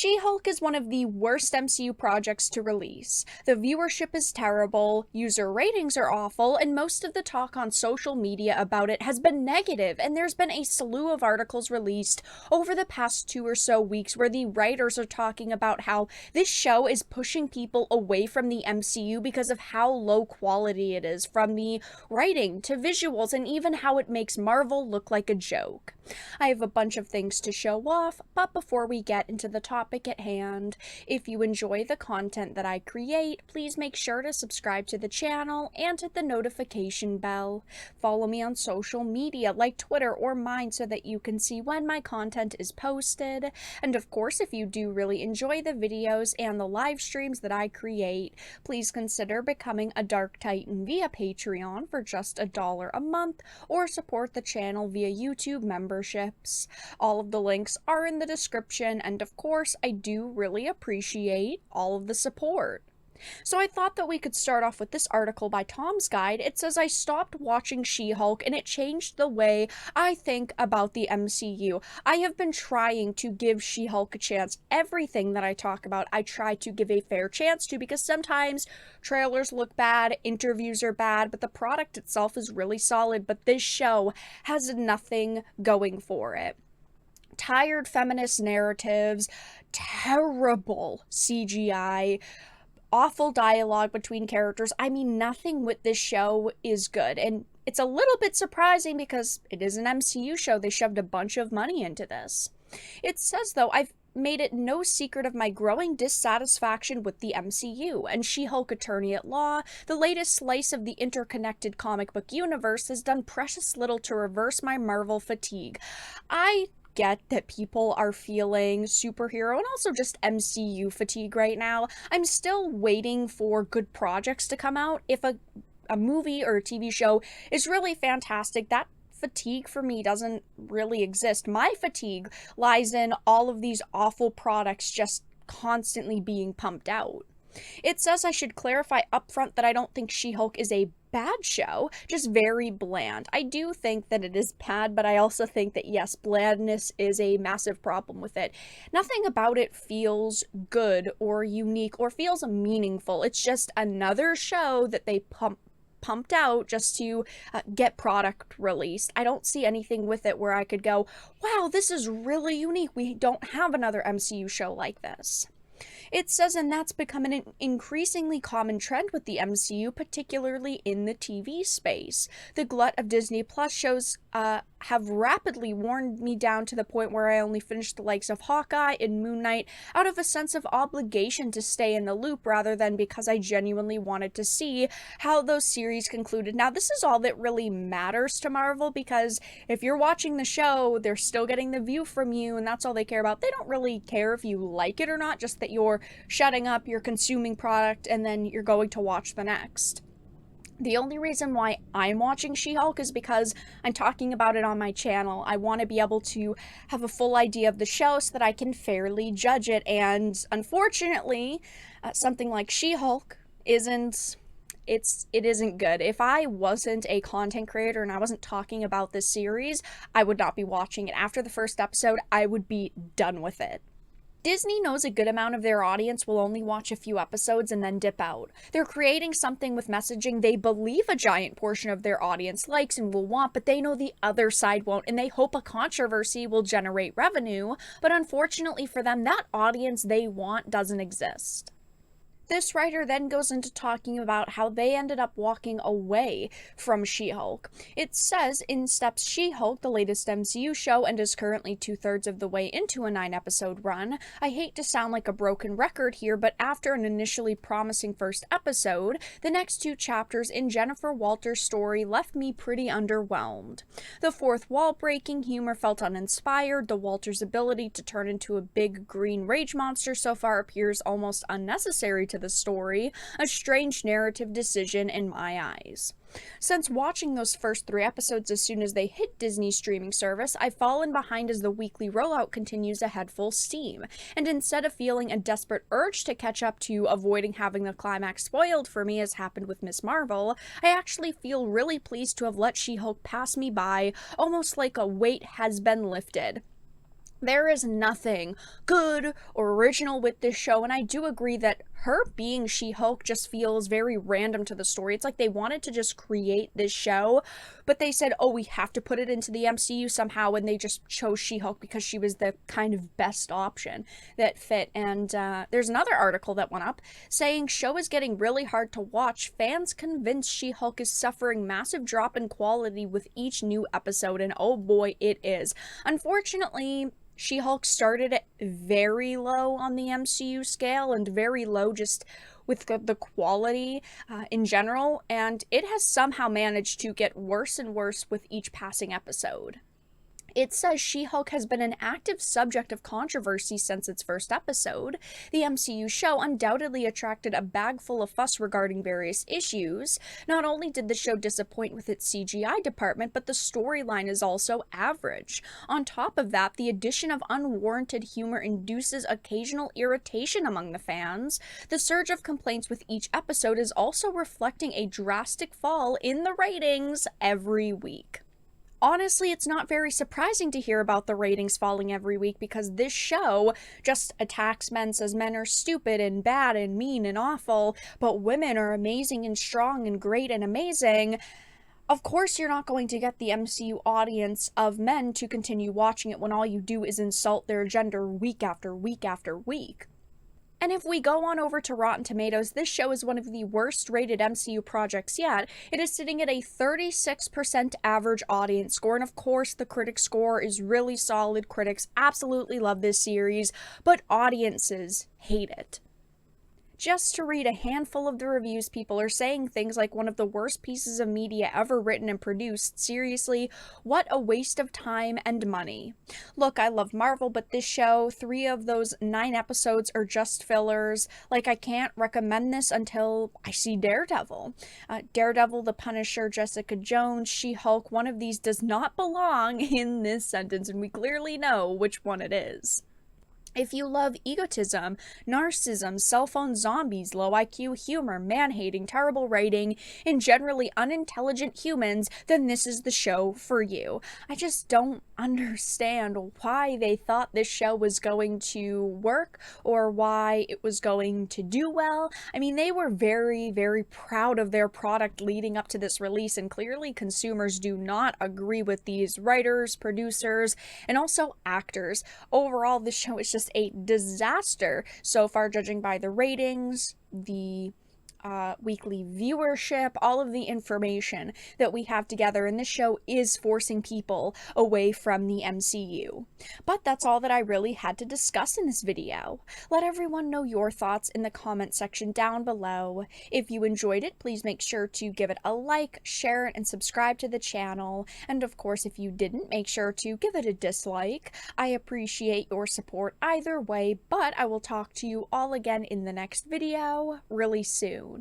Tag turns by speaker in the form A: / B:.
A: She-Hulk is one of the worst MCU projects to release. The viewership is terrible, user ratings are awful, and most of the talk on social media about it has been negative, and there's been a slew of articles released over the past 2 or so weeks where the writers are talking about how this show is pushing people away from the MCU because of how low quality it is, from the writing to visuals and even how it makes Marvel look like a joke. I have a bunch of things to show off, but before we get into the topic at hand, if you enjoy the content that I create, please make sure to subscribe to the channel and hit the notification bell. Follow me on social media like Twitter or mine so that you can see when my content is posted. And of course, if you do really enjoy the videos and the live streams that I create, please consider becoming a Dark Titan via Patreon for just $1 a month, or support the channel via YouTube memberships. All of the links are in the description, and of course, I do really appreciate all of the support. So I thought that we could start off with this article by Tom's Guide. It says, I stopped watching She-Hulk and it changed the way I think about the MCU. I have been trying to give She-Hulk a chance. Everything that I talk about, I try to give a fair chance to, because sometimes trailers look bad, interviews are bad, but the product itself is really solid. But this show has nothing going for it. Tired feminist narratives, terrible CGI, awful dialogue between characters. I mean, nothing with this show is good. And it's a little bit surprising because it is an MCU show. They shoved a bunch of money into this. It says, though, I've made it no secret of my growing dissatisfaction with the MCU, and She-Hulk Attorney at Law, the latest slice of the interconnected comic book universe, has done precious little to reverse my Marvel fatigue. I get that people are feeling superhero and also just MCU fatigue right now. I'm still waiting for good projects to come out. If a movie or a TV show is really fantastic, that fatigue for me doesn't really exist. My fatigue lies in all of these awful products just constantly being pumped out. It says I should clarify upfront that I don't think She-Hulk is a bad show, just very bland. I do think that it is bad, but I also think that, yes, blandness is a massive problem with it. Nothing about it feels good or unique or feels meaningful. It's just another show that they pumped out just to get product released. I don't see anything with it where I could go, wow, this is really unique. We don't have another MCU show like this. It says, and that's become an increasingly common trend with the MCU, particularly in the TV space. The glut of Disney Plus shows have rapidly worn me down to the point where I only finished the likes of Hawkeye and Moon Knight out of a sense of obligation to stay in the loop rather than because I genuinely wanted to see how those series concluded. Now, this is all that really matters to Marvel, because if you're watching the show, they're still getting the view from you, and that's all they care about. They don't really care if you like it or not, just that you're shutting up, you're consuming product, and then you're going to watch the next. The only reason why I'm watching She-Hulk is because I'm talking about it on my channel. I want to be able to have a full idea of the show so that I can fairly judge it, and unfortunately, something like She-Hulk isn't good. If I wasn't a content creator and I wasn't talking about this series, I would not be watching it. After the first episode, I would be done with it. Disney knows a good amount of their audience will only watch a few episodes and then dip out. They're creating something with messaging they believe a giant portion of their audience likes and will want, but they know the other side won't, and they hope a controversy will generate revenue, but unfortunately for them, that audience they want doesn't exist. This writer then goes into talking about how they ended up walking away from She-Hulk. It says, in steps She-Hulk, the latest MCU show, and is currently 2/3 of the way into a 9-episode run. I hate to sound like a broken record here, but after an initially promising first episode, the next 2 chapters in Jennifer Walter's story left me pretty underwhelmed. The fourth wall-breaking humor felt uninspired. The Walters' ability to turn into a big green rage monster so far appears almost unnecessary to the story, a strange narrative decision in my eyes. Since watching those first 3 episodes as soon as they hit Disney's streaming service, I've fallen behind as the weekly rollout continues ahead full steam, and instead of feeling a desperate urge to catch up to avoiding having the climax spoiled for me as happened with Ms. Marvel, I actually feel really pleased to have let She-Hulk pass me by, almost like a weight has been lifted. There is nothing good or original with this show, and I do agree that her being She-Hulk just feels very random to the story. It's like they wanted to just create this show, but they said, oh, we have to put it into the MCU somehow, and they just chose She-Hulk because she was the kind of best option that fit. And there's another article that went up saying show is getting really hard to watch. Fans convinced She-Hulk is suffering massive drop in quality with each new episode, and oh boy, it is. Unfortunately, She-Hulk started very low on the MCU scale and very low just with the quality in general, and it has somehow managed to get worse and worse with each passing episode. It says She-Hulk has been an active subject of controversy since its first episode. The MCU show undoubtedly attracted a bag full of fuss regarding various issues. Not only did the show disappoint with its CGI department, but the storyline is also average. On top of that, the addition of unwarranted humor induces occasional irritation among the fans. The surge of complaints with each episode is also reflecting a drastic fall in the ratings every week. Honestly, it's not very surprising to hear about the ratings falling every week because this show just attacks men, says men are stupid and bad and mean and awful, but women are amazing and strong and great and amazing. Of course, you're not going to get the MCU audience of men to continue watching it when all you do is insult their gender week after week after week. And if we go on over to Rotten Tomatoes, this show is one of the worst rated MCU projects yet. It is sitting at a 36% average audience score, and of course the critic score is really solid. Critics absolutely love this series, but audiences hate it. Just to read a handful of the reviews, people are saying things like one of the worst pieces of media ever written and produced. Seriously, what a waste of time and money. Look, I love Marvel, but this show, 3 of those 9 episodes are just fillers. Like, I can't recommend this until I see Daredevil. Daredevil, The Punisher, Jessica Jones, She-Hulk, one of these does not belong in this sentence, and we clearly know which one it is. If you love egotism, narcissism, cell phone zombies, low IQ humor, man-hating, terrible writing, and generally unintelligent humans, then this is the show for you. I just don't understand why they thought this show was going to work or why it was going to do well. I mean, they were very, very proud of their product leading up to this release, and clearly consumers do not agree with these writers, producers, and also actors. Overall, this show is just a disaster so far, judging by the ratings, the weekly viewership, all of the information that we have together, and this show is forcing people away from the MCU. But that's all that I really had to discuss in this video. Let everyone know your thoughts in the comment section down below. If you enjoyed it, please make sure to give it a like, share it, and subscribe to the channel. And of course, if you didn't, make sure to give it a dislike. I appreciate your support either way, but I will talk to you all again in the next video really soon.